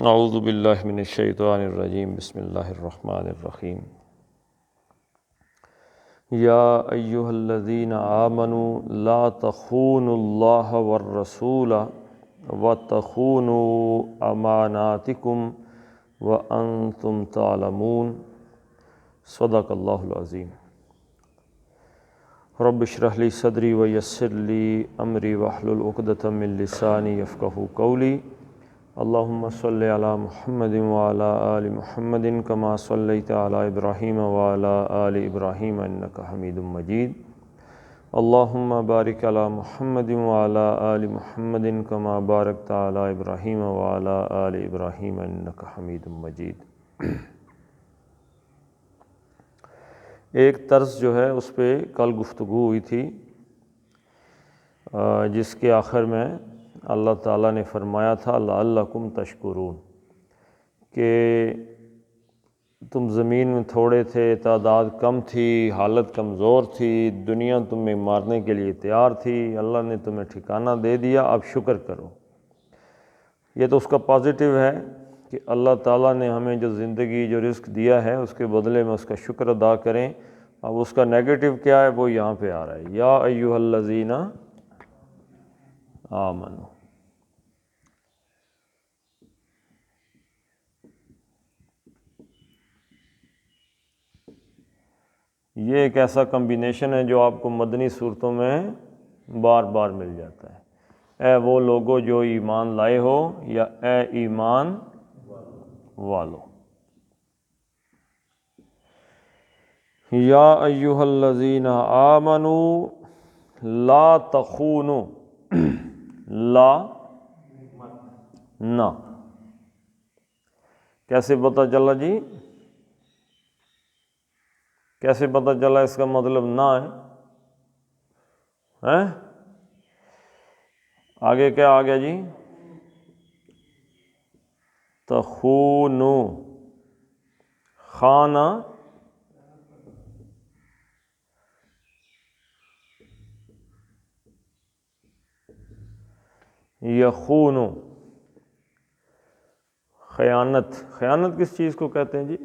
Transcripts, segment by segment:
اعوذ باللہ من الشیطان الرجیم، بسم اللہ الرحمن الرحیم۔ یا ایہا الذین آمنوا لا تخونوا اللہ والرسول وتخونوا اماناتکم وانتم تعلمون۔ صدق اللہ العظیم۔ رب اشرح لی صدری ویسر لی امری واحلل عقدۃ من لسانی یفقہوا قولی۔ اللہم صلی علی محمد وعلی آل محمد کما صلیت علی ابراہیم وعلی آل ابراہیم انک حمید مجید۔ اللہم بارک علی محمد وعلی آل محمد کما بارکت علی ابراہیم وعلی آل ابراہیم انک حمید مجید۔ ایک طرز جو ہے اس پہ کل گفتگو ہوئی تھی، جس کے آخر میں اللہ تعالیٰ نے فرمایا تھا لعلکم تشکرون، کہ تم زمین میں تھوڑے تھے، تعداد کم تھی، حالت کمزور تھی، دنیا تمہیں مارنے کے لیے تیار تھی، اللہ نے تمہیں ٹھکانہ دے دیا، اب شکر کرو۔ یہ تو اس کا پازیٹیو ہے کہ اللہ تعالیٰ نے ہمیں جو زندگی جو رزق دیا ہے اس کے بدلے میں اس کا شکر ادا کریں۔ اب اس کا نیگیٹو کیا ہے وہ یہاں پہ آ رہا ہے، یا ایھا الذین آمنوا۔ یہ ایک ایسا کمبینیشن ہے جو آپ کو مدنی صورتوں میں بار بار مل جاتا ہے۔ اے وہ لوگو جو ایمان لائے ہو، یا اے ایمان والو۔ یا ایھا الذین آمنوا لا تخونوا، لا نہ، کیسے پتہ چلا جی؟ کیسے پتہ چلا اس کا مطلب نہ ہے؟ آگے کیا آ گیا جی؟ تخونو، خانہ یخونو، خیانت۔ خیانت کس چیز کو کہتے ہیں جی؟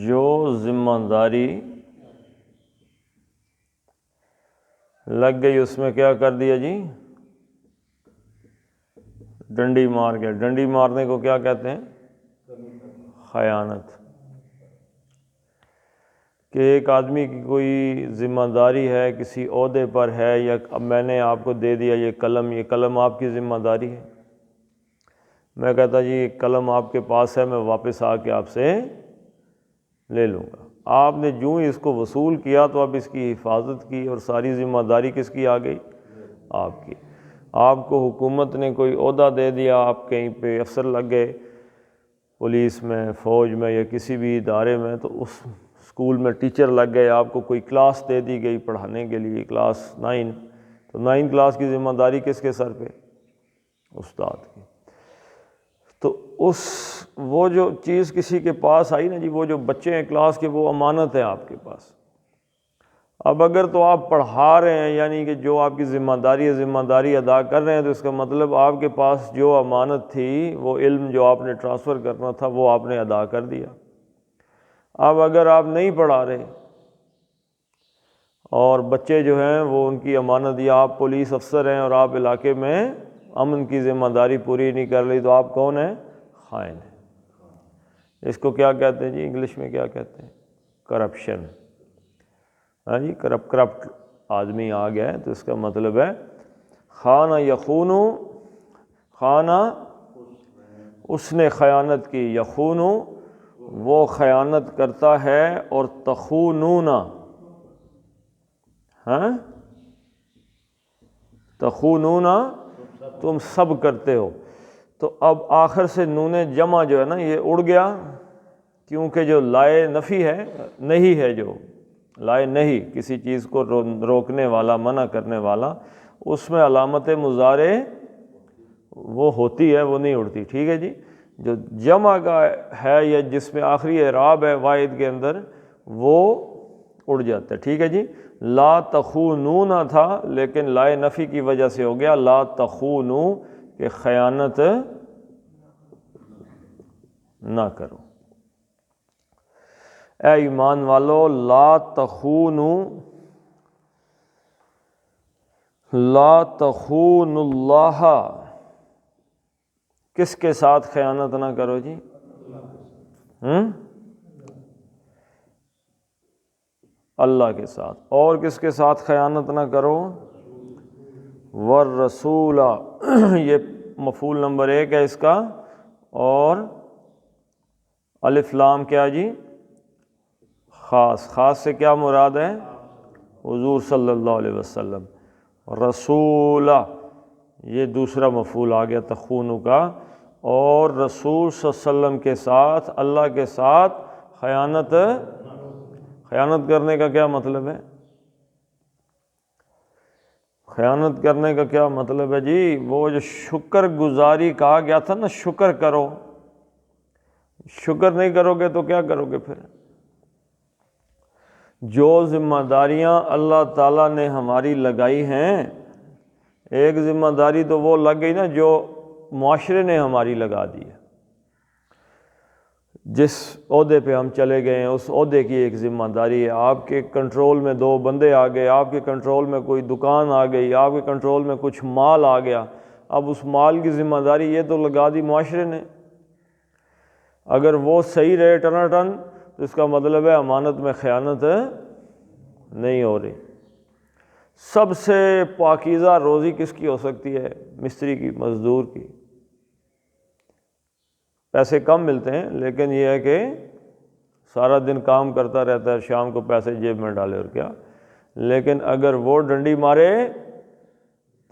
جو ذمہ داری لگ گئی اس میں کیا کر دیا جی؟ ڈنڈی مار گیا۔ ڈنڈی مارنے کو کیا کہتے ہیں؟ خیانت۔ کہ ایک آدمی کی کوئی ذمہ داری ہے، کسی عہدے پر ہے، یا اب میں نے آپ کو دے دیا یہ قلم آپ کی ذمہ داری ہے، میں کہتا جی یہ قلم آپ کے پاس ہے، میں واپس آ کے آپ سے لے لوں گا۔ آپ نے جو ہی اس کو وصول کیا تو اب اس کی حفاظت کی، اور ساری ذمہ داری کس کی آ گئی؟ آپ کی۔ آپ کو حکومت نے کوئی عہدہ دے دیا، آپ کہیں پہ افسر لگ گئے، پولیس میں، فوج میں، یا کسی بھی ادارے میں، تو اس اسکول میں ٹیچر لگ گئے، آپ کو کوئی کلاس دے دی گئی پڑھانے کے لیے، کلاس 9، تو 9 کلاس کی ذمہ داری کس کے سر پہ؟ استاد کی۔ تو وہ جو چیز کسی کے پاس آئی نا جی، وہ جو بچے ہیں کلاس کے، وہ امانت ہے آپ کے پاس۔ اب اگر تو آپ پڑھا رہے ہیں، یعنی کہ جو آپ کی ذمہ داری ادا کر رہے ہیں، تو اس کا مطلب آپ کے پاس جو امانت تھی، وہ علم جو آپ نے ٹرانسفر کرنا تھا وہ آپ نے ادا کر دیا۔ اب اگر آپ نہیں پڑھا رہے اور بچے جو ہیں وہ ان کی امانت، یا آپ پولیس افسر ہیں اور آپ علاقے میں امن کی ذمہ داری پوری نہیں کر رہی، تو آپ کون ہیں؟ خائن ہیں۔ اس کو کیا کہتے ہیں جی؟ انگلش میں کیا کہتے ہیں؟ کرپشن۔ ہاں جی، کرپٹ آدمی آ گیا ہے، تو اس کا مطلب ہے خانہ یخونو، خانہ اس نے خیانت کی، یخونو وہ خیانت کرتا ہے، اور تخونون، ہاں تخونون تم سب کرتے ہو۔ تو اب آخر سے نون جمع جو ہے نا یہ اڑ گیا، کیونکہ جو لائے نفی ہے، نہیں ہے، جو لائے نہیں، کسی چیز کو روکنے والا، منع کرنے والا، اس میں علامت مضارع وہ ہوتی ہے، وہ نہیں اڑتی۔ ٹھیک ہے جی۔ جو جمع کا ہے، یا جس میں آخری اعراب ہے واحد کے اندر، وہ اڑ جاتا ہے. ٹھیک ہے جی. لا تخونون تھا لیکن لائے نفی کی وجہ سے ہو گیا لا تخونو کہ خیانت نہ کرو. اے ایمان والو لا تخونو لا تخون اللہ، کس کے ساتھ خیانت نہ کرو جی؟ اللہ کے ساتھ. اور کس کے ساتھ خیانت نہ کرو؟ والرسول، یہ مفعول نمبر 1 ہے اس کا. اور الف لام کیا جی؟ خاص. خاص سے کیا مراد ہے؟ حضور صلی اللہ علیہ وسلم. رسول یہ دوسرا مفعول آ گیا تخونو کا. اور رسول صلی اللہ علیہ وسلم کے ساتھ، اللہ کے ساتھ خیانت کرنے کا کیا مطلب ہے؟ خیانت کرنے کا کیا مطلب ہے جی؟ وہ جو شکر گزاری کہا گیا تھا نا، شکر کرو. شکر نہیں کرو گے تو کیا کرو گے پھر؟ جو ذمہ داریاں اللہ تعالیٰ نے ہماری لگائی ہیں، ایک ذمہ داری تو وہ لگ گئی نا جو معاشرے نے ہماری لگا دی ہے. جس عہدے پہ ہم چلے گئے ہیں اس عہدے کی ایک ذمہ داری ہے. آپ کے کنٹرول میں 2 بندے آ گئے، آپ کے کنٹرول میں کوئی دکان آ گئی، آپ کے کنٹرول میں کچھ مال آ گیا. اب اس مال کی ذمہ داری یہ تو لگا دی معاشرے نے. اگر وہ صحیح رہے ٹناٹن تو اس کا مطلب ہے امانت میں خیانت نہیں ہو رہی. سب سے پاکیزہ روزی کس کی ہو سکتی ہے؟ مستری کی، مزدور کی. پیسے کم ملتے ہیں لیکن یہ ہے کہ سارا دن کام کرتا رہتا ہے، شام کو پیسے جیب میں ڈالے اور کیا. لیکن اگر وہ ڈنڈی مارے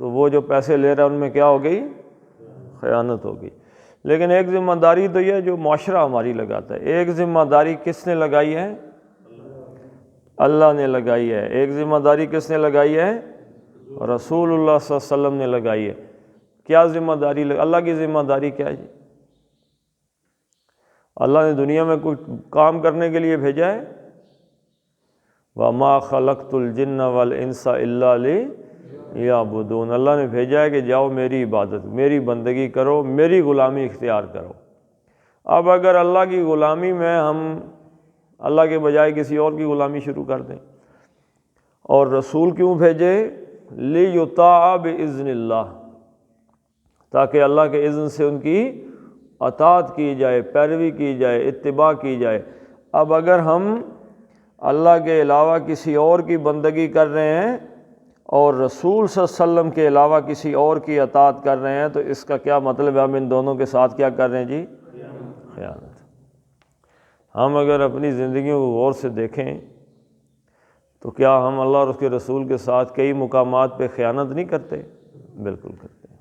تو وہ جو پیسے لے رہا ہے ان میں کیا ہو گئی؟ خیانت ہو گئی. لیکن ایک ذمہ داری تو یہ ہے جو معاشرہ ہماری لگاتا ہے. ایک ذمہ داری کس نے لگائی ہے؟ اللہ نے لگائی ہے. ایک ذمہ داری کس نے لگائی ہے؟ رسول اللہ صلی اللہ علیہ وسلم نے لگائی ہے. کیا ذمہ داری اللہ کی ذمہ داری کیا ہے جی؟ اللہ نے دنیا میں کوئی کام کرنے کے لیے بھیجا ہے؟ وَمَا خَلَقْتُ الْجِنَّ وَالْإِنسَ إِلَّا لِيَعْبُدُونَ. اللہ نے بھیجا ہے کہ جاؤ میری عبادت، میری بندگی کرو، میری غلامی اختیار کرو. اب اگر اللہ کی غلامی میں ہم اللہ کے بجائے کسی اور کی غلامی شروع کر دیں، اور رسول کیوں بھیجے؟ لِيُطَاعَ بِإِذْنِ اللَّهِ، تاکہ اللہ کے اذن سے ان کی اطاعت کی جائے، پیروی کی جائے، اتباع کی جائے. اب اگر ہم اللہ کے علاوہ کسی اور کی بندگی کر رہے ہیں اور رسول صلی اللہ علیہ وسلم کے علاوہ کسی اور کی اطاعت کر رہے ہیں تو اس کا کیا مطلب ہے؟ ہم ان دونوں کے ساتھ کیا کر رہے ہیں جی؟ خیانت. ہم اگر اپنی زندگیوں کو غور سے دیکھیں تو کیا ہم اللہ اور اس کے رسول کے ساتھ کئی مقامات پہ خیانت نہیں کرتے؟ بالکل کرتے ہیں.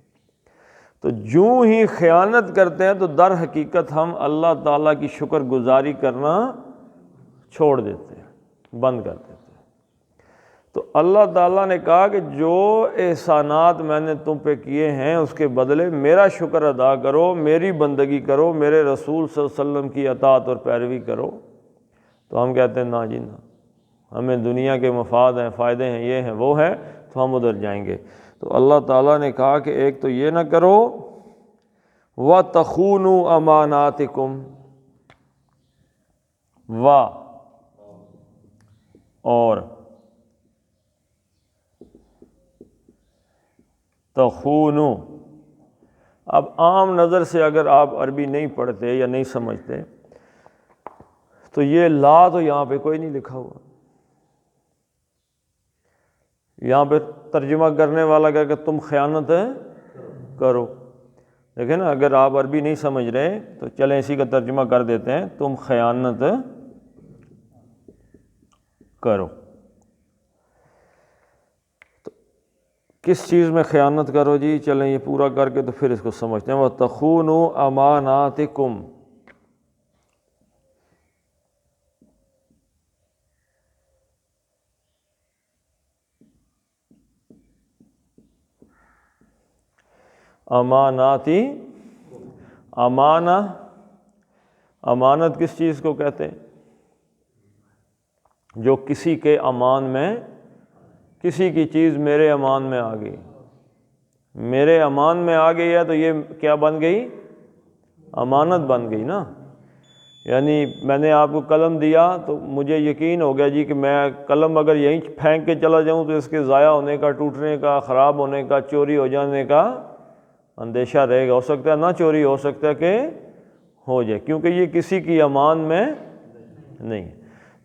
تو جو ہی خیانت کرتے ہیں تو در حقیقت ہم اللہ تعالیٰ کی شکر گزاری کرنا چھوڑ دیتے ہیں، بند کر دیتے ہیں. تو اللہ تعالیٰ نے کہا کہ جو احسانات میں نے تم پہ کیے ہیں اس کے بدلے میرا شکر ادا کرو، میری بندگی کرو، میرے رسول صلی اللہ علیہ وسلم کی اطاعت اور پیروی کرو. تو ہم کہتے ہیں نا جی نا، ہمیں دنیا کے مفاد ہیں، فائدے ہیں، یہ ہیں وہ ہیں، تو ہم ادھر جائیں گے. تو اللہ تعالیٰ نے کہا کہ ایک تو یہ نہ کرو وَتَخُونُوا أَمَانَاتِكُمْ، اور تخونو. اب عام نظر سے اگر آپ عربی نہیں پڑھتے یا نہیں سمجھتے تو یہ لا تو یہاں پہ کوئی نہیں لکھا ہوا. یہاں پہ ترجمہ کرنے والا کہا کہ تم خیانت کرو. دیکھیں نا، اگر آپ عربی نہیں سمجھ رہے تو چلیں اسی کا ترجمہ کر دیتے ہیں، تم خیانت کرو. تو کس چیز میں خیانت کرو جی؟ چلیں یہ پورا کر کے تو پھر اس کو سمجھتے ہیں. وَتَخُونُوا أَمَانَاتِكُمْ، اماناتی. امانت کس چیز کو کہتے ہیں؟ جو کسی کے امان میں، کسی کی چیز میرے امان میں آ گئی، میرے امان میں آ گئی ہے تو یہ کیا بن گئی؟ امانت بن گئی نا۔ یعنی میں نے آپ کو قلم دیا تو مجھے یقین ہو گیا جی کہ میں قلم اگر یہیں پھینک کے چلا جاؤں تو اس کے ضائع ہونے کا، ٹوٹنے کا، خراب ہونے کا، چوری ہو جانے کا اندیشہ رہے گا۔ ہو سکتا ہے نہ چوری، ہو سکتا ہے کہ ہو جائے، کیونکہ یہ کسی کی امان میں نہیں۔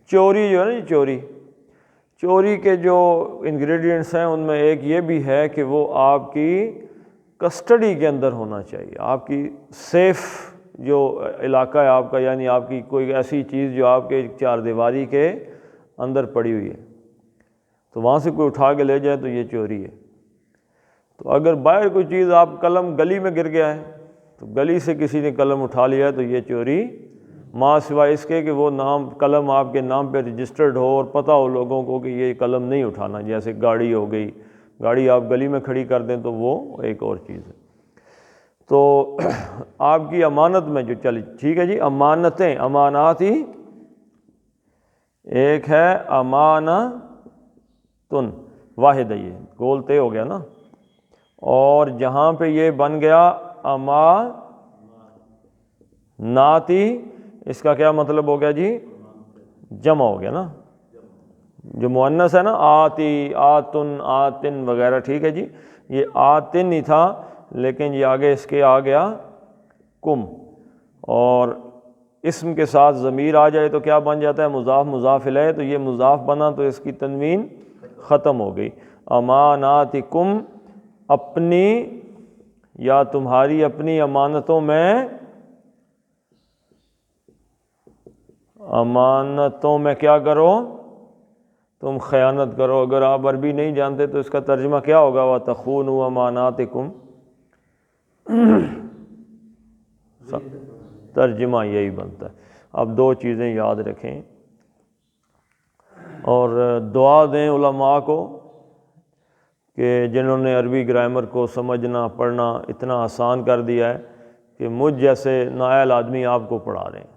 چوری جو ہے نا، یہ چوری کے جو انگریڈینٹس ہیں ان میں ایک یہ بھی ہے کہ وہ آپ کی کسٹڈی کے اندر ہونا چاہیے، آپ کی سیف جو علاقہ ہے آپ کا، یعنی آپ کی کوئی ایسی چیز جو آپ کے چار دیواری کے اندر پڑی ہوئی ہے، تو وہاں سے کوئی اٹھا کے لے جائے تو یہ چوری ہے۔ تو اگر باہر کوئی چیز، آپ قلم گلی میں گر گیا ہے تو گلی سے کسی نے قلم اٹھا لیا ہے تو یہ چوری، ماں سوائے اس کے کہ وہ نام قلم آپ کے نام پہ رجسٹرڈ ہو اور پتہ ہو لوگوں کو کہ یہ قلم نہیں اٹھانا۔ جیسے گاڑی ہو گئی، گاڑی آپ گلی میں کھڑی کر دیں تو وہ ایک اور چیز ہے۔ تو آپ کی امانت میں جو چلی، ٹھیک ہے جی، امانتیں، امانات ہی ایک ہے، امانتن واحد ہے، یہ گول طے ہو گیا نا۔ اور جہاں پہ یہ بن گیا اماناتی، اس کا کیا مطلب ہو گیا جی؟ جمع ہو گیا نا۔ جو مؤنث ہے نا، آتی، آتن، آتن وغیرہ، ٹھیک ہے جی، یہ آتن ہی تھا لیکن یہ آگے اس کے آ گیا کم، اور اسم کے ساتھ ضمیر آ جائے تو کیا بن جاتا ہے؟ مضاف، مضاف الیہ، تو یہ مضاف بنا تو اس کی تنوین ختم ہو گئی۔ اماناتکم، اپنی یا تمہاری اپنی امانتوں میں، امانتوں میں کیا کرو؟ تم خیانت کرو۔ اگر آپ عربی نہیں جانتے تو اس کا ترجمہ کیا ہوگا؟ وَتَخُونُوا أَمَانَاتِكُمْ، ترجمہ یہی بنتا ہے۔ اب دو چیزیں یاد رکھیں اور دعا دیں علماء کو کہ جنہوں نے عربی گرامر کو سمجھنا، پڑھنا اتنا آسان کر دیا ہے کہ مجھ جیسے نااہل آدمی آپ کو پڑھا رہے ہیں۔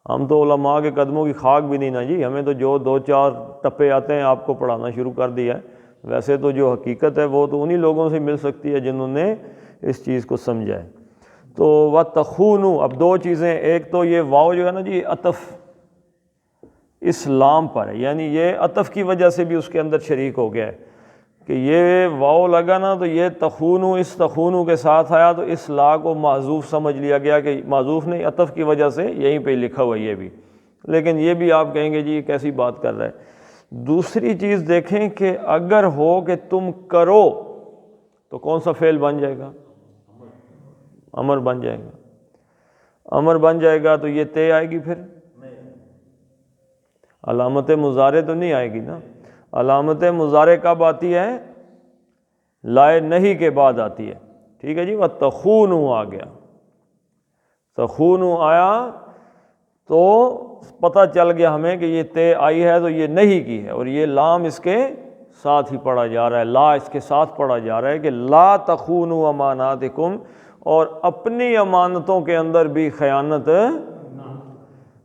ہم تو علماء کے قدموں کی خاک بھی نہیں نا جی، ہمیں تو جو دو چار ٹپے آتے ہیں آپ کو پڑھانا شروع کر دیا ہے۔ ویسے تو جو حقیقت ہے وہ تو انہی لوگوں سے مل سکتی ہے جنہوں نے اس چیز کو سمجھا ہے۔ تو وَتَخُونُوا، اب دو چیزیں، ایک تو یہ واو جو ہے نا جی، عطف اس لام پر ہے، یعنی یہ عطف کی وجہ سے بھی اس کے اندر شریک ہو گیا ہے کہ یہ واو لگا نا تو یہ تخونو، اس تخونو کے ساتھ آیا تو اس لا کو معذوف سمجھ لیا گیا کہ معذوف نہیں، عطف کی وجہ سے یہیں پہ لکھا ہوا یہ بھی، لیکن یہ بھی آپ کہیں گے جی یہ کیسی بات کر رہا ہے۔ دوسری چیز دیکھیں کہ اگر ہو کہ تم کرو تو کون سا فعل بن جائے گا؟ امر بن جائے گا۔ امر بن جائے گا تو یہ تے آئے گی، پھر علامت مضارع تو نہیں آئے گی نا۔ علامت مضارع کب آتی ہے؟ لائے نہیں کے بعد آتی ہے، ٹھیک ہے جی۔ وَتَخُونُوا آ گیا، تخونو آیا تو پتہ چل گیا ہمیں کہ یہ تے آئی ہے تو یہ نہیں کی ہے، اور یہ لام اس کے ساتھ ہی پڑھا جا رہا ہے، لا اس کے ساتھ پڑھا جا رہا ہے کہ لا تخونوا اماناتکم، اور اپنی امانتوں کے اندر بھی خیانت۔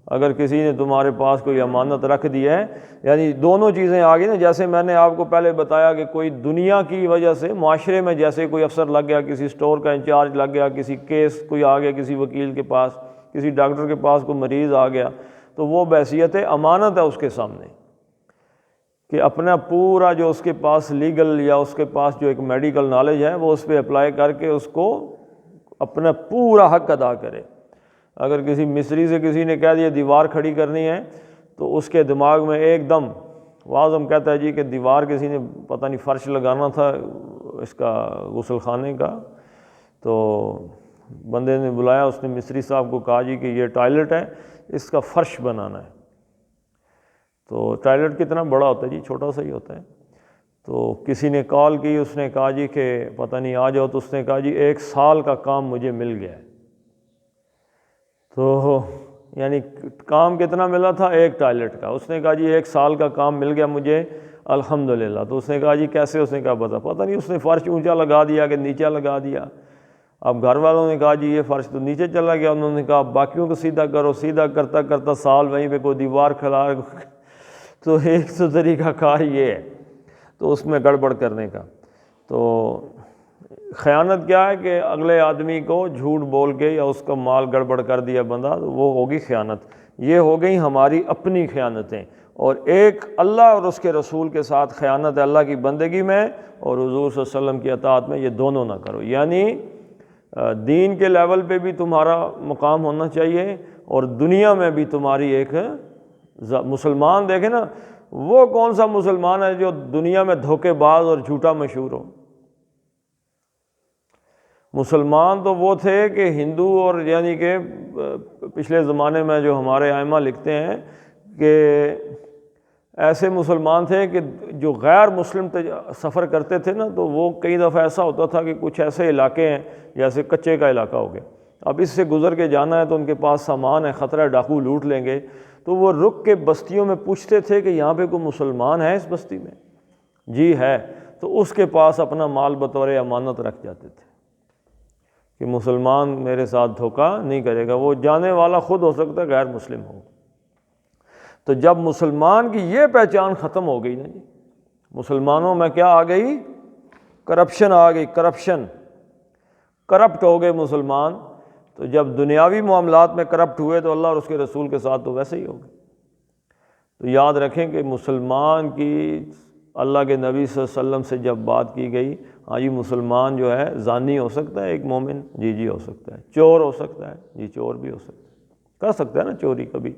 اگر کسی نے تمہارے پاس کوئی امانت رکھ دی ہے، یعنی دونوں چیزیں آ گئی نا، جیسے میں نے آپ کو پہلے بتایا کہ کوئی دنیا کی وجہ سے معاشرے میں جیسے کوئی افسر لگ گیا، کسی اسٹور کا انچارج لگ گیا، کسی کیس کوئی آ گیا، کسی وکیل کے پاس، کسی ڈاکٹر کے پاس کوئی مریض آ گیا، تو وہ بحیثیت امانت ہے اس کے سامنے کہ اپنا پورا جو اس کے پاس لیگل یا اس کے پاس جو ایک میڈیکل نالج ہے وہ اس پہ اپلائی کر کے اس کو اپنا پورا حق ادا کرے۔ اگر کسی مستری سے کسی نے کہہ دیا دیوار کھڑی کرنی ہے تو اس کے دماغ میں ایک دم واعظم کہتا ہے جی کہ دیوار کسی نے پتہ نہیں فرش لگانا تھا اس کا غسل خانے کا، تو بندے نے بلایا، اس نے مستری صاحب کو کہا جی کہ یہ ٹوائلٹ ہے، اس کا فرش بنانا ہے۔ تو ٹوائلٹ کتنا بڑا ہوتا ہے جی؟ چھوٹا سا ہی ہوتا ہے۔ تو کسی نے کال کی، اس نے کہا جی کہ پتہ نہیں آ جاؤ، تو اس نے کہا جی 1 سال کا کام مجھے مل گیا ہے۔ تو یعنی کام کتنا ملا تھا؟ 1 ٹوائلٹ کا۔ اس نے کہا جی 1 سال کا کام مل گیا مجھے الحمدللہ۔ تو اس نے کہا جی کیسے؟ اس نے کہا پتہ نہیں، اس نے فرش اونچا لگا دیا کہ نیچا لگا دیا۔ اب گھر والوں نے کہا جی یہ فرش تو نیچے چلا گیا، انہوں نے کہا باقیوں کو سیدھا کرو، سیدھا کرتا کرتا سال وہیں پہ کوئی دیوار کھڑا تو ایک تو طریقہ کار یہ ہے، تو اس میں گڑبڑ کرنے کا۔ تو خیانت کیا ہے کہ اگلے آدمی کو جھوٹ بول کے یا اس کا مال گڑبڑ کر دیا بندہ، تو وہ ہوگی خیانت۔ یہ ہو گئی ہماری اپنی خیانتیں، اور ایک اللہ اور اس کے رسول کے ساتھ خیانت ہے اللہ کی بندگی میں اور حضور صلی اللہ علیہ وسلم کی اطاعت میں، یہ دونوں نہ کرو۔ یعنی دین کے لیول پہ بھی تمہارا مقام ہونا چاہیے اور دنیا میں بھی تمہاری ایک مسلمان دیکھیں نا، وہ کون سا مسلمان ہے جو دنیا میں دھوکے باز اور جھوٹا مشہور ہو؟ مسلمان تو وہ تھے کہ ہندو، اور یعنی کہ پچھلے زمانے میں جو ہمارے ائمہ لکھتے ہیں کہ ایسے مسلمان تھے کہ جو غیر مسلم سفر کرتے تھے نا، تو وہ کئی دفعہ ایسا ہوتا تھا کہ کچھ ایسے علاقے ہیں جیسے کچے کا علاقہ ہو گیا، اب اس سے گزر کے جانا ہے تو ان کے پاس سامان ہے، خطرہ ہے ڈاکو لوٹ لیں گے، تو وہ رک کے بستیوں میں پوچھتے تھے کہ یہاں پہ کوئی مسلمان ہے اس بستی میں؟ جی ہے، تو اس کے پاس اپنا مال بطور امانت رکھ جاتے تھے کہ مسلمان میرے ساتھ دھوکہ نہیں کرے گا۔ وہ جانے والا خود ہو سکتا ہے غیر مسلم ہو۔ تو جب مسلمان کی یہ پہچان ختم ہو گئی نا جی، مسلمانوں میں کیا آ گئی؟ کرپشن آ گئی، کرپٹ ہو گئے مسلمان۔ تو جب دنیاوی معاملات میں کرپٹ ہوئے تو اللہ اور اس کے رسول کے ساتھ تو ویسے ہی ہو گئے۔ تو یاد رکھیں کہ مسلمان کی اللہ کے نبی صلی اللہ علیہ وسلم سے جب بات کی گئی، ہاں جی مسلمان جو ہے زانی ہو سکتا ہے ایک مومن، جی ہو سکتا ہے، چور ہو سکتا ہے، جی چور بھی ہو سکتا ہے، کر سکتا ہے نا چوری کبھی،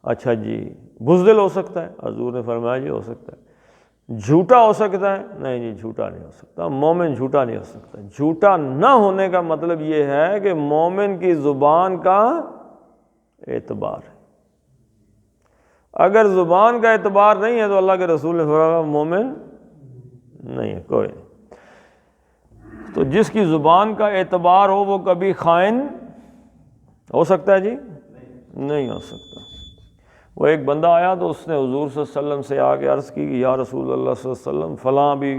اچھا جی بزدل ہو سکتا ہے، حضور نے فرمایا جی ہو سکتا ہے، جھوٹا ہو سکتا ہے، نہیں جی جھوٹا نہیں ہو سکتا، مومن جھوٹا نہیں ہو سکتا۔ جھوٹا نہ ہونے کا مطلب یہ ہے کہ مومن کی زبان کا اعتبار ہے۔ اگر زبان کا اعتبار نہیں ہے تو اللہ کے رسول نے فرمایا مومن نہیں ہے کوئی۔ تو جس کی زبان کا اعتبار ہو وہ کبھی خائن ہو سکتا ہے جی؟ نہیں ہو سکتا۔ وہ ایک بندہ آیا تو اس نے حضور صلی اللہ علیہ وسلم سے آ کے عرض کی کہ یا رسول اللہ صلی اللہ علیہ وسلم فلاں بھی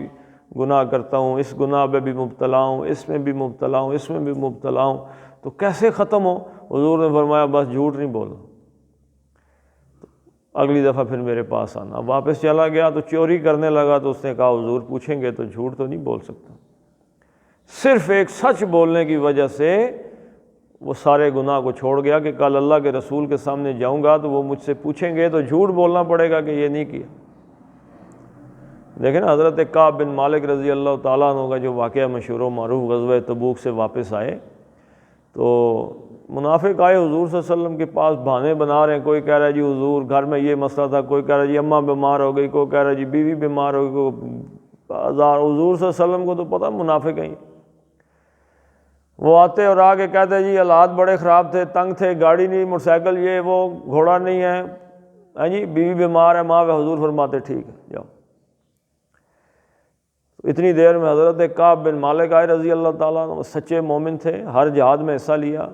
گناہ کرتا ہوں، اس گناہ میں بھی مبتلا ہوں، اس میں بھی مبتلا ہوں، اس میں بھی مبتلا ہوں، تو کیسے ختم ہو؟ حضور نے فرمایا بس جھوٹ نہیں بولو، اگلی دفعہ پھر میرے پاس آنا۔ اب واپس چلا گیا تو چوری کرنے لگا، تو اس نے کہا حضور پوچھیں گے تو جھوٹ تو نہیں بول سکتا۔ صرف ایک سچ بولنے کی وجہ سے وہ سارے گناہ کو چھوڑ گیا کہ کل اللہ کے رسول کے سامنے جاؤں گا تو وہ مجھ سے پوچھیں گے تو جھوٹ بولنا پڑے گا کہ یہ نہیں کیا۔ دیکھیں نا حضرت کعب بن مالک رضی اللہ تعالیٰ عنہ کا جو واقعہ مشہور و معروف، غزوہ تبوک سے واپس آئے تو منافق آئے حضور صلی اللہ علیہ وسلم کے پاس، بہانے بنا رہے ہیں، کوئی کہہ رہا ہے جی حضور گھر میں یہ مسئلہ تھا، کوئی کہہ رہا ہے جی اماں بیمار ہو گئی، کوئی کہہ رہا ہے جی بیوی بیمار ہو گئی، کوئی ہزار۔ حضور صلی اللہ علیہ وسلم کو تو پتہ منافق ہیں، وہ آتے اور آگے کہتے جی حالات بڑے خراب تھے، تنگ تھے، گاڑی نہیں، موٹر سائیکل یہ وہ، گھوڑا نہیں ہے، ہاں جی بیوی بیمار ہے، ماں، حضور فرماتے ٹھیک ہے جاؤ۔ اتنی دیر میں حضرت کعب بن مالک آئے رضی اللہ تعالیٰ عنہ، سچے مومن تھے، ہر جہاد میں حصہ لیا۔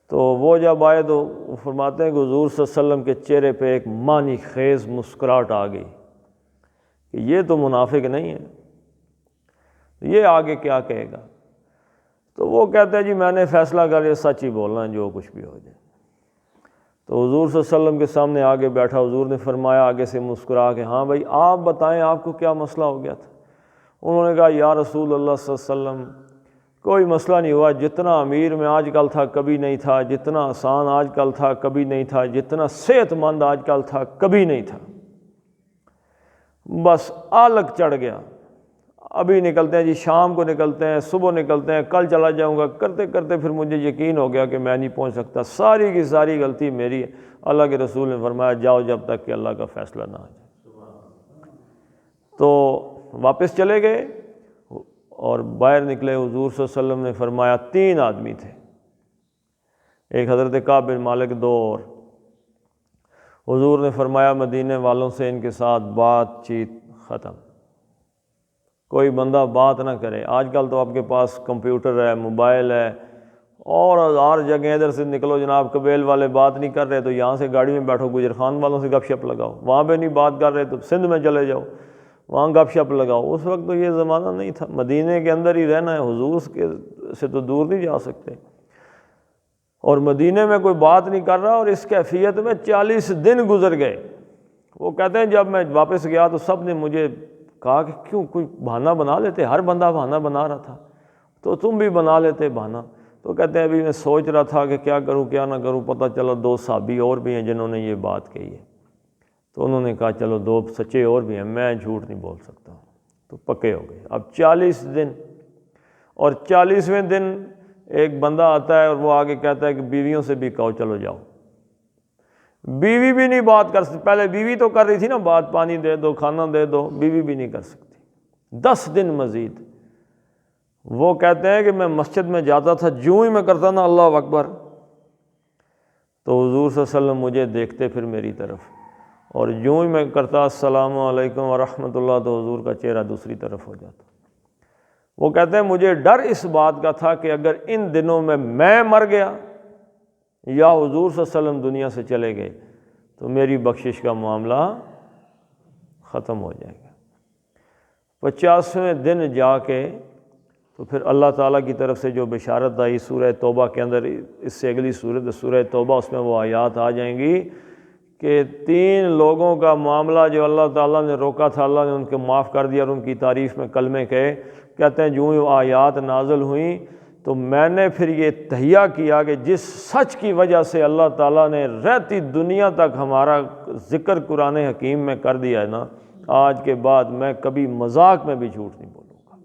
تو وہ جب آئے تو فرماتے ہیں کہ حضور صلی اللہ علیہ وسلم کے چہرے پہ ایک معنی خیز مسکراہٹ آ گئی کہ یہ تو منافق نہیں ہے، یہ آگے کیا کہے گا؟ تو وہ کہتے ہیں جی میں نے فیصلہ کر لیا سچ ہی بولنا ہے، جو کچھ بھی ہو جائے۔ تو حضور صلی اللہ علیہ وسلم کے سامنے آگے بیٹھا، حضور نے فرمایا آگے سے مسکرا کے ہاں بھائی آپ بتائیں آپ کو کیا مسئلہ ہو گیا تھا؟ انہوں نے کہا یا رسول اللہ صلی اللہ علیہ وسلم کوئی مسئلہ نہیں ہوا، جتنا امیر میں آج کل تھا کبھی نہیں تھا، جتنا آسان آج کل تھا کبھی نہیں تھا، جتنا صحت مند آج کل تھا کبھی نہیں تھا، بس آلک چڑھ گیا، ابھی نکلتے ہیں جی، شام کو نکلتے ہیں، صبح نکلتے ہیں، کل چلا جاؤں گا، کرتے کرتے پھر مجھے یقین ہو گیا کہ میں نہیں پہنچ سکتا، ساری کی ساری غلطی میری ہے۔ اللہ کے رسول نے فرمایا جاؤ جب تک کہ اللہ کا فیصلہ نہ آ جائے۔ تو واپس چلے گئے اور باہر نکلے، حضور صلی اللہ علیہ وسلم نے فرمایا 3 آدمی تھے، ایک حضرت کعب بن مالک، 2 اور۔ حضور نے فرمایا مدینے والوں سے ان کے ساتھ بات چیت ختم، کوئی بندہ بات نہ کرے۔ آج کل تو آپ کے پاس کمپیوٹر ہے، موبائل ہے، اور ہزار جگہ ادھر سے نکلو جناب، قبیل والے بات نہیں کر رہے تو یہاں سے گاڑی میں بیٹھو گجر خان والوں سے گپ شپ لگاؤ، وہاں پہ نہیں بات کر رہے تو سندھ میں چلے جاؤ، وہاں گپ شپ لگاؤ۔ اس وقت تو یہ زمانہ نہیں تھا، مدینے کے اندر ہی رہنا ہے، حضور سے تو دور نہیں جا سکتے۔ اور مدینے میں کوئی بات نہیں کر رہا، اور اس کیفیت میں 40 دن گزر گئے۔ وہ کہتے ہیں جب میں واپس گیا تو سب نے مجھے کہا کہ کیوں کوئی بہانہ بنا لیتے، ہر بندہ بہانہ بنا رہا تھا تو تم بھی بنا لیتے بہانہ۔ تو کہتے ہیں ابھی میں سوچ رہا تھا کہ کیا کروں کیا نہ کروں، پتہ چلا 2 صحابی اور بھی ہیں جنہوں نے یہ بات کہی ہے، تو انہوں نے کہا چلو 2 سچے اور بھی ہیں، میں جھوٹ نہیں بول سکتا، تو پکے ہو گئے۔ اب 40 دن، اور 40ویں دن ایک بندہ آتا ہے اور وہ آگے کہتا ہے کہ بیویوں سے بھی کہو چلو جاؤ۔ بیوی بھی نہیں بات کر سکتی، پہلے بیوی تو کر رہی تھی نا بات، پانی دے دو کھانا دے دو، بیوی بھی نہیں کر سکتی۔ 10 دن مزید۔ وہ کہتے ہیں کہ میں مسجد میں جاتا تھا، جوں ہی میں کرتا نا اللہ اکبر، تو حضور صلی اللہ علیہ وسلم مجھے دیکھتے پھر میری طرف، اور جوں ہی میں کرتا السلام علیکم ورحمۃ اللہ تو حضور کا چہرہ دوسری طرف ہو جاتا۔ وہ کہتے ہیں مجھے ڈر اس بات کا تھا کہ اگر ان دنوں میں مر گیا یا حضور صلی اللہ علیہ وسلم دنیا سے چلے گئے تو میری بخشش کا معاملہ ختم ہو جائے گا۔ 50ویں دن جا کے تو پھر اللہ تعالیٰ کی طرف سے جو بشارت آئی سورہ توبہ کے اندر، اس سے اگلی سورت سورہ توبہ، اس میں وہ آیات آ جائیں گی کہ 3 لوگوں کا معاملہ جو اللہ تعالیٰ نے روکا تھا، اللہ نے ان کو معاف کر دیا اور ان کی تعریف میں کلمے کہے۔ کہتے ہیں جو آیات نازل ہوئیں تو میں نے پھر یہ تہیہ کیا کہ جس سچ کی وجہ سے اللہ تعالیٰ نے رہتی دنیا تک ہمارا ذکر قرآن حکیم میں کر دیا ہے نا، آج کے بعد میں کبھی مذاق میں بھی جھوٹ نہیں بولوں گا۔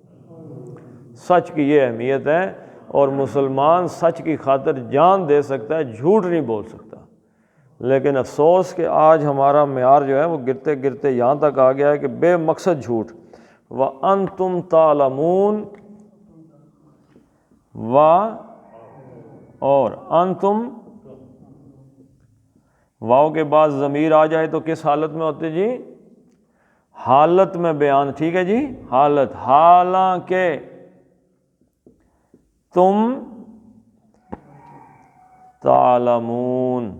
سچ کی یہ اہمیت ہے، اور مسلمان سچ کی خاطر جان دے سکتا ہے، جھوٹ نہیں بول سکتا۔ لیکن افسوس کہ آج ہمارا معیار جو ہے وہ گرتے گرتے یہاں تک آ گیا ہے کہ بے مقصد جھوٹ۔ وَأَنْتُمْ تَعْلَمُونَ، اور انتم، واو کے بعد ضمیر آ جائے تو کس حالت میں ہوتے جی؟ حالت میں بیان، ٹھیک ہے جی، حالت۔ حالانکہ تم تعلمون،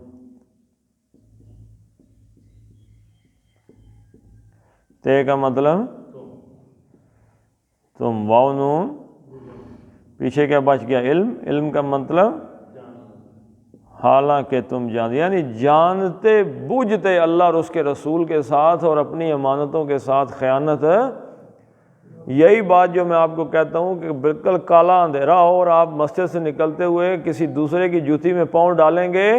تے کا مطلب تم، واو نون پیچھے کیا بچ گیا؟ علم، علم کا مطلب حالانکہ تم جانتے، یعنی جانتے بوجھتے اللہ اور اس کے رسول کے ساتھ اور اپنی امانتوں کے ساتھ خیانت۔ یہی بات جو میں آپ کو کہتا ہوں کہ بالکل کالا اندھیرا ہو اور آپ مسجد سے نکلتے ہوئے کسی دوسرے کی جوتی میں پاؤں ڈالیں گے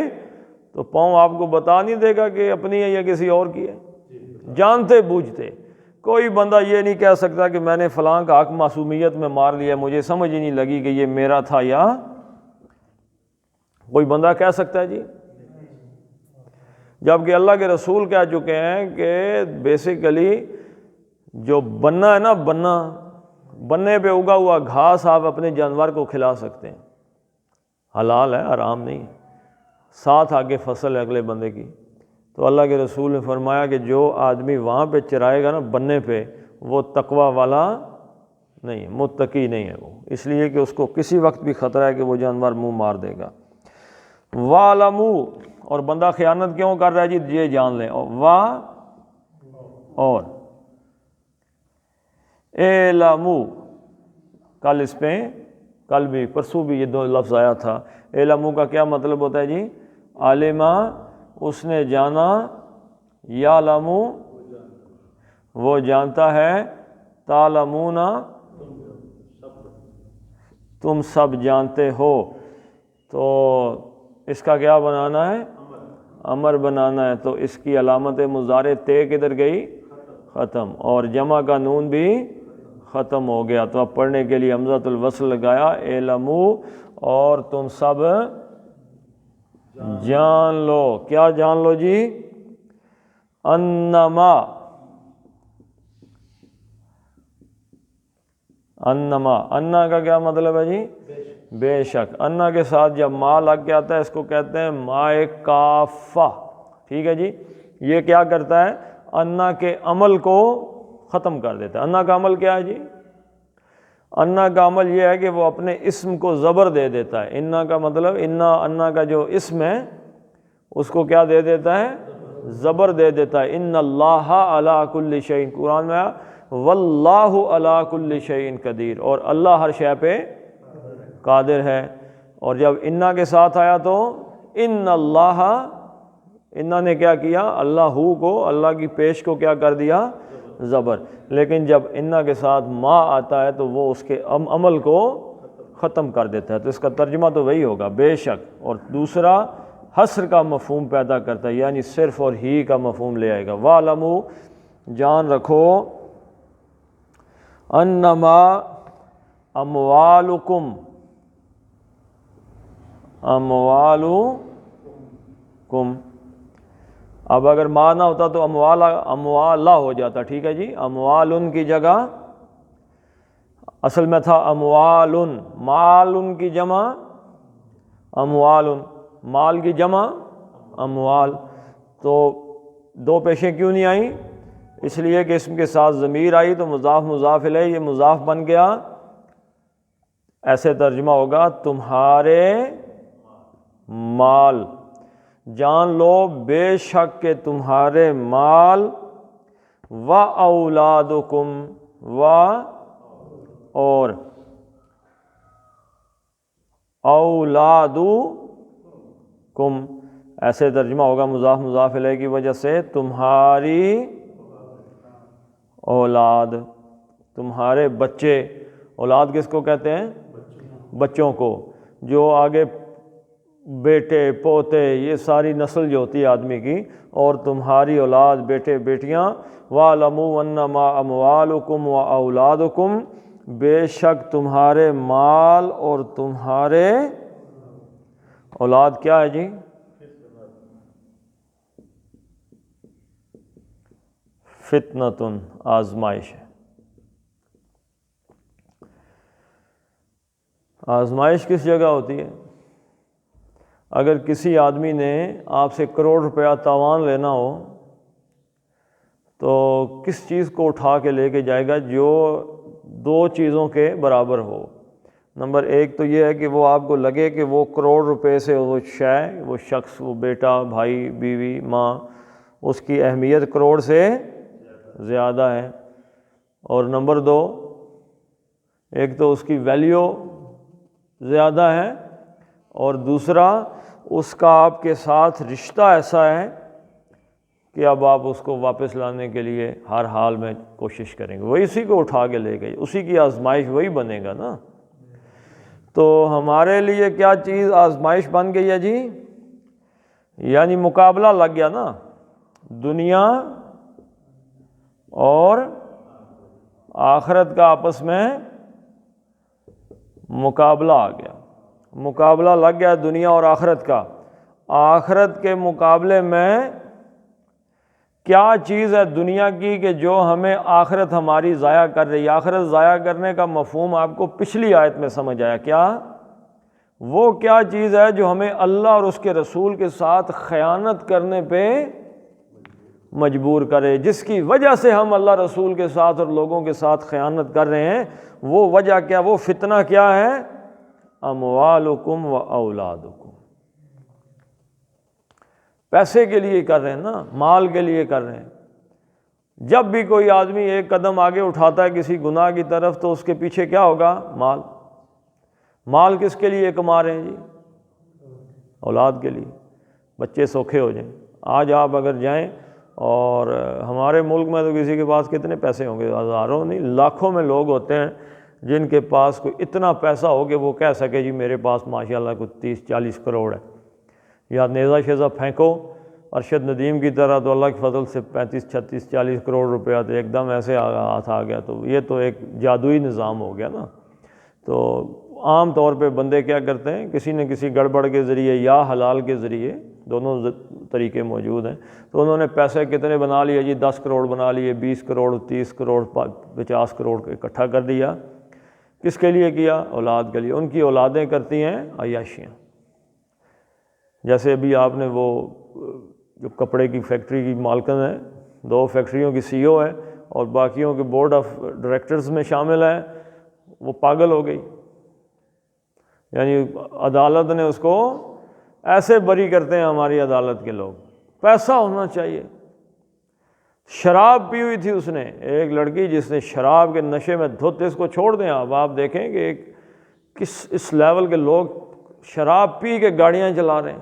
تو پاؤں آپ کو بتا نہیں دے گا کہ اپنی ہے یا کسی اور کی ہے، جانتے بوجھتے۔ کوئی بندہ یہ نہیں کہہ سکتا کہ میں نے فلاں کا حق معصومیت میں مار لیا، مجھے سمجھ ہی نہیں لگی کہ یہ میرا تھا، یا کوئی بندہ کہہ سکتا ہے جی؟ جبکہ اللہ کے رسول کہہ چکے ہیں کہ بیسیکلی جو بننا ہے نا، بننے پہ اگا ہوا گھاس آپ اپنے جانور کو کھلا سکتے ہیں، حلال ہے، حرام نہیں ہے، ساتھ آگے فصل ہے اگلے بندے کی۔ تو اللہ کے رسول نے فرمایا کہ جو آدمی وہاں پہ چرائے گا نا بننے پہ، وہ تقوی والا نہیں ہے، متقی نہیں ہے وہ، اس لیے کہ اس کو کسی وقت بھی خطرہ ہے کہ وہ جانور منہ مار دے گا۔ وَعْلَمُوا، اور بندہ خیانت کیوں کر رہا ہے جی؟ یہ جان لیں۔ اور اعلموا، کل اس پہ، کل بھی پرسوں بھی یہ 2 لفظ آیا تھا۔ اعلموا کا کیا مطلب ہوتا ہے جی؟ عالمہ، اس نے جانا، یعلم، وہ جانتا ہے، تعلمون، تم سب جانتے ہو۔ تو اس کا کیا بنانا ہے؟ امر بنانا ہے۔ تو اس کی علامت مضارع تے کدھر گئی؟ ختم، اور جمع کا نون بھی ختم ہو گیا، تو اب پڑھنے کے لیے ہمزۃ الوصل لگایا، اعلموا، اور تم سب جان لو۔ کیا جان لو جی؟ انما، انما، انا کا کیا مطلب ہے جی؟ بے شک۔ انا کے ساتھ جب ما لگ کے آتا ہے اس کو کہتے ہیں مائے کافہ، ٹھیک ہے جی۔ یہ کیا کرتا ہے؟ انا کے عمل کو ختم کر دیتا ہے۔ انا کا عمل کیا ہے جی؟ انا کا عمل یہ ہے کہ وہ اپنے اسم کو زبر دے دیتا ہے۔ انا کا مطلب، انا کا جو اسم ہے اس کو کیا دے دیتا ہے؟ زبر دے دیتا ہے۔ ان اللہ علی کل شیء، قرآن میں واللہ علی کل شیء قدیر، اور اللہ ہر شے پہ قادر ہے۔ اور جب انا کے ساتھ آیا تو ان اللہ، انہوں نے کیا کیا؟ اللہ کو، اللہ کی پیش کو کیا کر دیا؟ زبر۔ لیکن جب انہ کے ساتھ ما آتا ہے تو وہ اس کے عمل کو ختم کر دیتا ہے، تو اس کا ترجمہ تو وہی ہوگا بے شک، اور دوسرا حصر کا مفہوم پیدا کرتا ہے، یعنی صرف اور ہی کا مفہوم لے آئے گا۔ وَاعْلَمُوا، جان رکھو، انما اموالکم، اموالکم، اب اگر ما نہ ہوتا تو اموالا ہو جاتا، ٹھیک ہے جی، اموالن کی جگہ اصل میں تھا اموالن، مالن کی جمع اموالن، مال کی جمع اموال، تو دو پیشیں کیوں نہیں آئیں؟ اس لیے کہ اسم کے ساتھ ضمیر آئی تو مضاف مضاف الیہ، یہ مضاف بن گیا، ایسے ترجمہ ہوگا تمہارے مال، جان لو بے شک کہ تمہارے مال، و اولادکم، و اور اولادکم، ایسے ترجمہ ہوگا مضاف مضاف الیہ کی وجہ سے، تمہاری اولاد، تمہارے بچے، اولاد کس کو کہتے ہیں؟ بچوں کو، جو آگے بیٹے پوتے، یہ ساری نسل جو ہوتی ہے آدمی کی، اور تمہاری اولاد بیٹے بیٹیاں، وَاعْلَمُوا أَنَّمَا أَمْوَالُكُمْ وَأَوْلَادُكُمْ، بے شک تمہارے مال اور تمہارے اولاد کیا ہے جی؟ فتنتن، آزمائش ہے۔ آزمائش کس جگہ ہوتی ہے؟ اگر کسی آدمی نے آپ سے 1 کروڑ روپیہ تاوان لینا ہو تو کس چیز کو اٹھا کے لے کے جائے گا جو 2 چیزوں کے برابر ہو؟ نمبر 1 تو یہ ہے کہ وہ آپ کو لگے کہ وہ 1 کروڑ روپے سے وہ شے، وہ شخص، وہ بیٹا، بھائی، بیوی، ماں، اس کی اہمیت 1 کروڑ سے زیادہ ہے، اور نمبر 2 ایک تو اس کی ویلیو زیادہ ہے، اور دوسرا اس کا آپ کے ساتھ رشتہ ایسا ہے کہ اب آپ اس کو واپس لانے کے لیے ہر حال میں کوشش کریں گے، وہی اسی کو اٹھا کے لے گئے، اسی کی آزمائش وہی بنے گا نا۔ تو ہمارے لیے کیا چیز آزمائش بن گئی ہے جی؟ یعنی مقابلہ لگ گیا نا، دنیا اور آخرت کا آپس میں مقابلہ آ گیا، مقابلہ لگ گیا دنیا اور آخرت کا۔ آخرت کے مقابلے میں کیا چیز ہے دنیا کی کہ جو ہمیں آخرت ہماری ضائع کر رہی ہے؟ آخرت ضائع کرنے کا مفہوم آپ کو پچھلی آیت میں سمجھ آیا، کیا وہ کیا چیز ہے جو ہمیں اللہ اور اس کے رسول کے ساتھ خیانت کرنے پہ مجبور کرے، جس کی وجہ سے ہم اللہ رسول کے ساتھ اور لوگوں کے ساتھ خیانت کر رہے ہیں؟ وہ وجہ کیا، وہ فتنہ کیا ہے؟ اموالکم و اولادکم، پیسے کے لیے کر رہے ہیں نا، مال کے لیے کر رہے ہیں۔ جب بھی کوئی آدمی ایک قدم آگے اٹھاتا ہے کسی گناہ کی طرف تو اس کے پیچھے کیا ہوگا؟ مال۔ مال کس کے لیے کما رہے ہیں جی؟ اولاد کے لیے، بچے سوکھے ہو جائیں۔ آج آپ اگر جائیں، اور ہمارے ملک میں تو کسی کے پاس کتنے پیسے ہوں گے؟ ہزاروں نہیں، لاکھوں میں لوگ ہوتے ہیں جن کے پاس کوئی اتنا پیسہ ہو کہ وہ کہہ سکے جی میرے پاس ماشاءاللہ کوئی 30-40 کروڑ ہے، یا نیزہ شیزہ پھینکو ارشد ندیم کی طرح تو اللہ کے فضل سے 35-36-40 کروڑ روپیہ تو ایک دم ایسے ہاتھ آ گیا، تو یہ تو ایک جادوئی نظام ہو گیا نا۔ تو عام طور پہ بندے کیا کرتے ہیں، کسی نہ کسی گڑبڑ کے ذریعے یا حلال کے ذریعے، دونوں طریقے موجود ہیں، تو انہوں نے پیسے کتنے بنا لیے جی؟ 10 کروڑ بنا لیے، 20 کروڑ، 30 کروڑ، 50 کروڑ اکٹھا کر دیا۔ کس کے لیے کیا؟ اولاد کے لیے۔ ان کی اولادیں کرتی ہیں عیاشیاں، جیسے ابھی آپ نے وہ جو کپڑے کی فیکٹری کی مالکن ہے، 2 فیکٹریوں کی سی او ہے اور باقیوں کے بورڈ آف ڈائریکٹرز میں شامل ہے، وہ پاگل ہو گئی، یعنی عدالت نے اس کو ایسے بری کرتے ہیں ہماری عدالت کے لوگ، پیسہ ہونا چاہیے۔ شراب پی ہوئی تھی اس نے، ایک لڑکی جس نے شراب کے نشے میں دھوتے، اس کو چھوڑ دیں آپ دیکھیں کہ اس لیول کے لوگ شراب پی کے گاڑیاں چلا رہے ہیں۔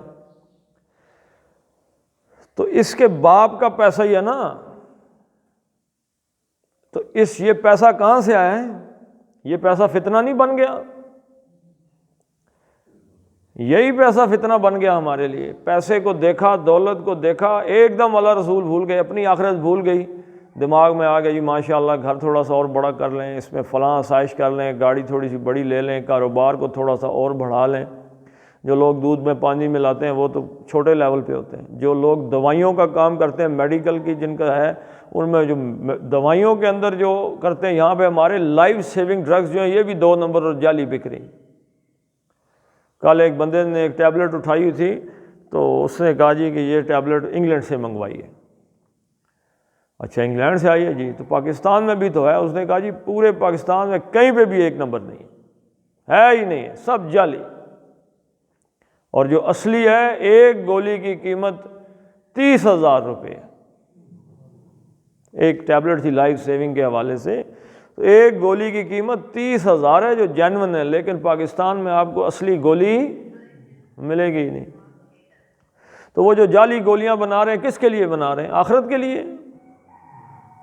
تو اس کے باپ کا پیسہ ہی ہے نا، تو یہ پیسہ کہاں سے آیا ہے؟ یہ پیسہ فتنہ نہیں بن گیا؟ یہی پیسہ فتنہ بن گیا ہمارے لیے۔ پیسے کو دیکھا، دولت کو دیکھا، ایک دم اللہ رسول بھول گئے، اپنی آخرت بھول گئی، دماغ میں آ گیا جی ماشاءاللہ گھر تھوڑا سا اور بڑا کر لیں، اس میں فلاں آسائش کر لیں، گاڑی تھوڑی سی بڑی لے لیں، کاروبار کو تھوڑا سا اور بڑھا لیں۔ جو لوگ دودھ میں پانی ملاتے ہیں وہ تو چھوٹے لیول پہ ہوتے ہیں، جو لوگ دوائیوں کا کام کرتے ہیں، میڈیکل کی جن کا ہے، ان میں جو دوائیوں کے اندر جو کرتے ہیں، یہاں پہ ہمارے لائف سیونگ ڈرگز جو ہیں یہ بھی 2 نمبر اور جعلی بک رہی۔ کل ایک بندے نے ایک ٹیبلٹ اٹھائی ہوئی تھی، تو اس نے کہا جی کہ یہ ٹیبلٹ انگلینڈ سے منگوائی ہے۔ اچھا انگلینڈ سے آئی ہے جی، تو پاکستان میں بھی تو ہے۔ اس نے کہا جی پورے پاکستان میں کہیں پہ بھی 1 نمبر نہیں ہے ہی نہیں ہے، سب جعلی۔ اور جو اصلی ہے، ایک گولی کی قیمت 30,000 روپے ہے۔ ایک ٹیبلٹ تھی لائف سیونگ کے حوالے سے، تو ایک گولی کی قیمت 30,000 ہے جو جینون ہے، لیکن پاکستان میں آپ کو اصلی گولی ملے گی ہی نہیں۔ تو وہ جو جعلی گولیاں بنا رہے ہیں کس کے لیے بنا رہے ہیں؟ آخرت کے لیے۔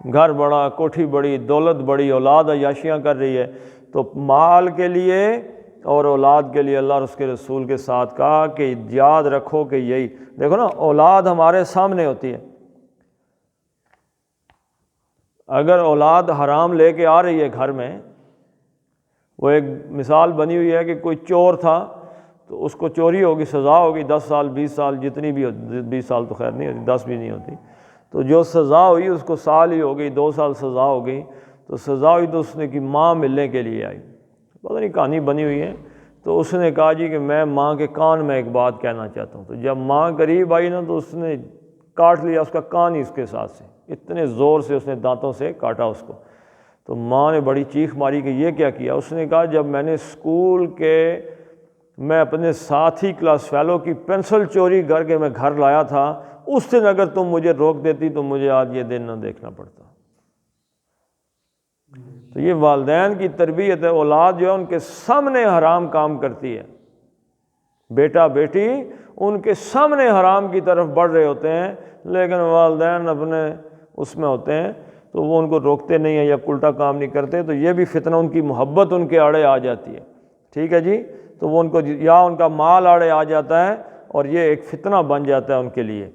گھر بڑا، کوٹھی بڑی، دولت بڑی، اولاد عیاشیاں کر رہی ہے، تو مال کے لیے اور اولاد کے لیے اللہ اور اس کے رسول کے ساتھ کہا کہ یاد رکھو کہ یہی دیکھو نا، اولاد ہمارے سامنے ہوتی ہے، اگر اولاد حرام لے کے آ رہی ہے گھر میں، وہ ایک مثال بنی ہوئی ہے کہ کوئی چور تھا تو اس کو چوری ہوگی، سزا ہوگی 10 سال 20 سال جتنی بھی 20 سال تو خیر نہیں ہوتی، 10 بھی نہیں ہوتی، تو جو سزا ہوئی اس کو سال ہی ہو گئی، 2 سال سزا ہو گئی، تو سزا ہوئی تو اس نے کی ماں ملنے کے لیے آئی، پتہ نہیں کہانی بنی ہوئی ہے، تو اس نے کہا جی کہ میں ماں کے کان میں ایک بات کہنا چاہتا ہوں، تو جب ماں قریب آئی نا تو اس نے کاٹ لیا اس کا کان ہی اس کے ساتھ سے، اتنے زور سے اس نے دانتوں سے کاٹا اس کو، تو ماں نے بڑی چیخ ماری کہ یہ کیا کیا؟ اس نے کہا جب میں نے اسکول کے میں اپنے ساتھی کلاس فیلو کی پینسل چوری کر کے میں گھر لایا تھا، اس دن اگر تم مجھے روک دیتی تو مجھے آج یہ دن نہ دیکھنا پڑتا۔ تو یہ والدین کی تربیت ہے، اولاد جو ہے ان کے سامنے حرام کام کرتی ہے، بیٹا بیٹی ان کے سامنے حرام کی طرف بڑھ رہے ہوتے ہیں، لیکن والدین اپنے اس میں ہوتے ہیں تو وہ ان کو روکتے نہیں ہیں یا الٹا کام نہیں کرتے، تو یہ بھی فتنہ، ان کی محبت ان کے آڑے آ جاتی ہے، ٹھیک ہے جی، تو وہ ان کو یا ان کا مال آڑے آ جاتا ہے اور یہ ایک فتنہ بن جاتا ہے ان کے لیے۔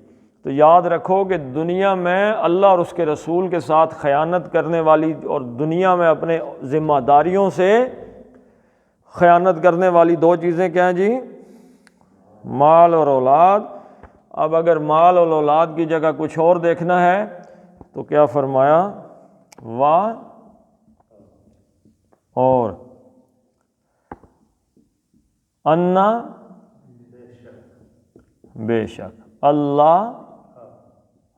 تو یاد رکھو کہ دنیا میں اللہ اور اس کے رسول کے ساتھ خیانت کرنے والی اور دنیا میں اپنے ذمہ داریوں سے خیانت کرنے والی 2 چیزیں کیا ہیں جی؟ مال اور اولاد۔ اب اگر مال اور اولاد کی جگہ کچھ اور دیکھنا ہے تو کیا فرمایا؟ واہ اور انا بے شک اللہ،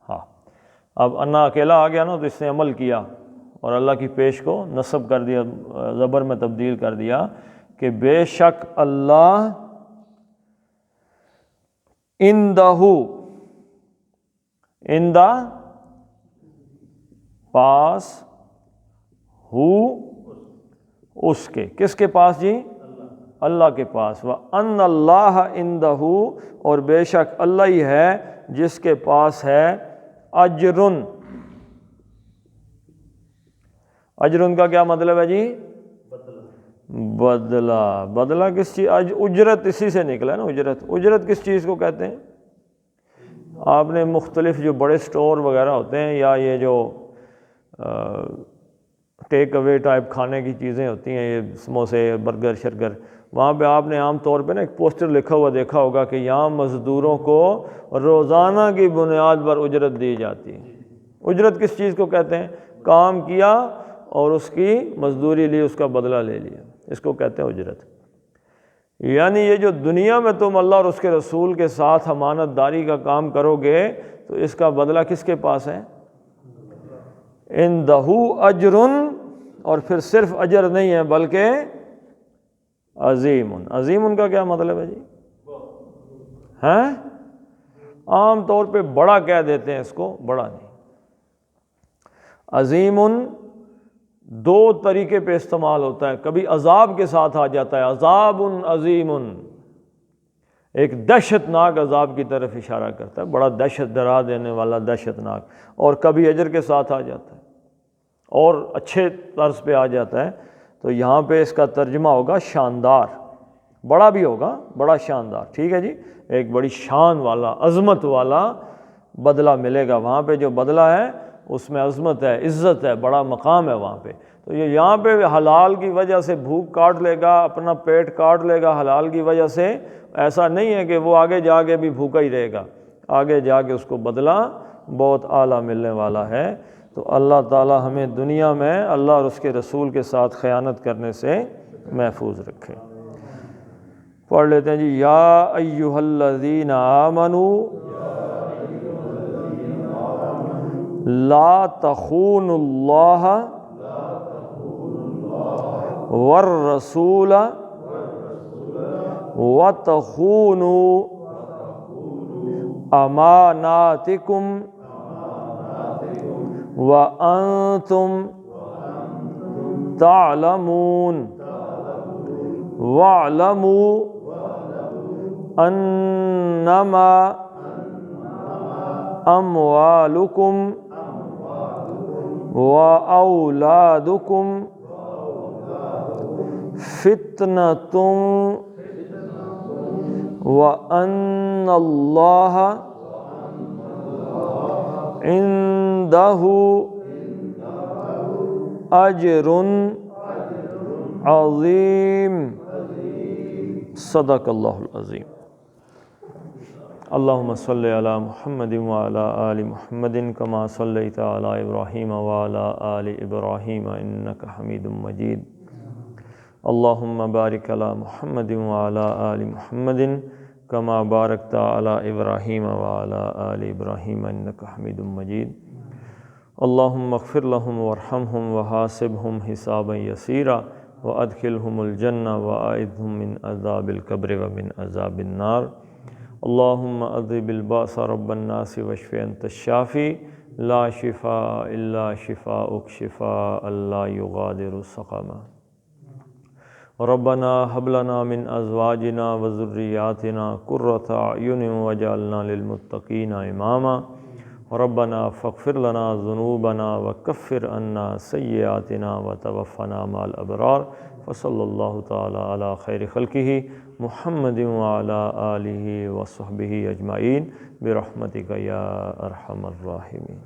ہاں اب انا اکیلا آ گیا نا تو اس نے عمل کیا اور اللہ کی پیش کو نصب کر دیا، زبر میں تبدیل کر دیا کہ بے شک اللہ اندہ پاس ہو، اس کے، کس کے پاس جی؟ اللہ کے پاس۔ وَأَنَّ اللَّهَ عِندَهُ، اور بے شک اللہ ہی ہے جس کے پاس ہے اجرن۔ اجرن کا کیا مطلب ہے جی؟ بدلہ۔ بدلہ کس چیز؟ اجرت اسی سے نکلا ہے نا، اجرت۔ اجرت کس چیز کو کہتے ہیں؟ آپ نے مختلف جو بڑے سٹور وغیرہ ہوتے ہیں یا یہ جو ٹیک اوے ٹائپ کھانے کی چیزیں ہوتی ہیں، یہ سموسے، برگر شرگر، وہاں پہ آپ نے عام طور پہ نا ایک پوسٹر لکھا ہوا دیکھا ہوگا کہ یہاں مزدوروں کو روزانہ کی بنیاد پر اجرت دی جاتی ہے۔ اجرت کس چیز کو کہتے ہیں؟ کام کیا اور اس کی مزدوری لی، اس کا بدلہ لے لیا، اس کو کہتے ہیں اجرت۔ یعنی یہ جو دنیا میں تم اللہ اور اس کے رسول کے ساتھ امانت داری کا کام کرو گے تو اس کا بدلہ کس کے پاس ہے؟ عندہ اجرن، اور پھر صرف اجر نہیں ہے بلکہ عظیم۔ عظیم کا کیا مطلب ہے جی؟ ہیں عام طور پہ بڑا کہہ دیتے ہیں اس کو، بڑا نہیں۔ عظیم 2 طریقے پہ استعمال ہوتا ہے، کبھی عذاب کے ساتھ آ جاتا ہے، عذاب عظیم، ایک دہشت ناک عذاب کی طرف اشارہ کرتا ہے، بڑا دہشت ڈرا دینے والا دہشت ناک، اور کبھی اجر کے ساتھ آ جاتا ہے اور اچھے طرز پہ آ جاتا ہے۔ تو یہاں پہ اس کا ترجمہ ہوگا شاندار، بڑا بھی ہوگا، بڑا شاندار، ٹھیک ہے جی، ایک بڑی شان والا، عظمت والا بدلہ ملے گا وہاں پہ۔ جو بدلہ ہے اس میں عظمت ہے، عزت ہے، بڑا مقام ہے وہاں پہ۔ تو یہ یہاں پہ حلال کی وجہ سے بھوک کاٹ لے گا، اپنا پیٹ کاٹ لے گا حلال کی وجہ سے، ایسا نہیں ہے کہ وہ آگے جا کے بھی بھوکا ہی رہے گا، آگے جا کے اس کو بدلہ بہت اعلیٰ ملنے والا ہے۔ تو اللہ تعالی ہمیں دنیا میں اللہ اور اس کے رسول کے ساتھ خیانت کرنے سے محفوظ رکھے۔ پڑھ لیتے ہیں جی، یا ایھا الذین آمنوا لا تخونوا اللہ والرسول وتخونوا اماناتکم وانتم تعلمون واعلموا انما اموالکم واولادکم فتنۃ وان اللہ عندہ اجر عظیم۔ صدق اللہ العظیم۔ اللہم صلی علی محمد وعلی آل محمد کما صلیت علی ابراہیم وعلی آل ابراہیم انک حمید مجید۔ اللہم بارک علی محمد وعلی آل محمد کما بارکت علی ابراہیم وعلی آل ابراہیم انک حمید مجید۔ اللہم اغفر لہم وارحمہم وحاسبہم حسابا یسیرا وادخلہم الجنہ واعذہم من عذاب القبر ومن عذاب النار۔ اللہم اذہب الباس رب الناس واشف انت الشافی لا شفاء الا شفاؤک شفاء لا یغادر سقما۔ ربنا هب لنا من ازواجنا وذریاتنا قرۃ اعین واجعلنا للمتقین اماما۔ ربنا فاغفر لنا ذنوبنا وکفر عنا سیئاتنا وتوفنا مع الابرار۔ وصلی اللہ تعالی علی خیر خلقہ محمد وعلی آلہ وصحبہ اجمعین برحمتک یا ارحم الراحمین۔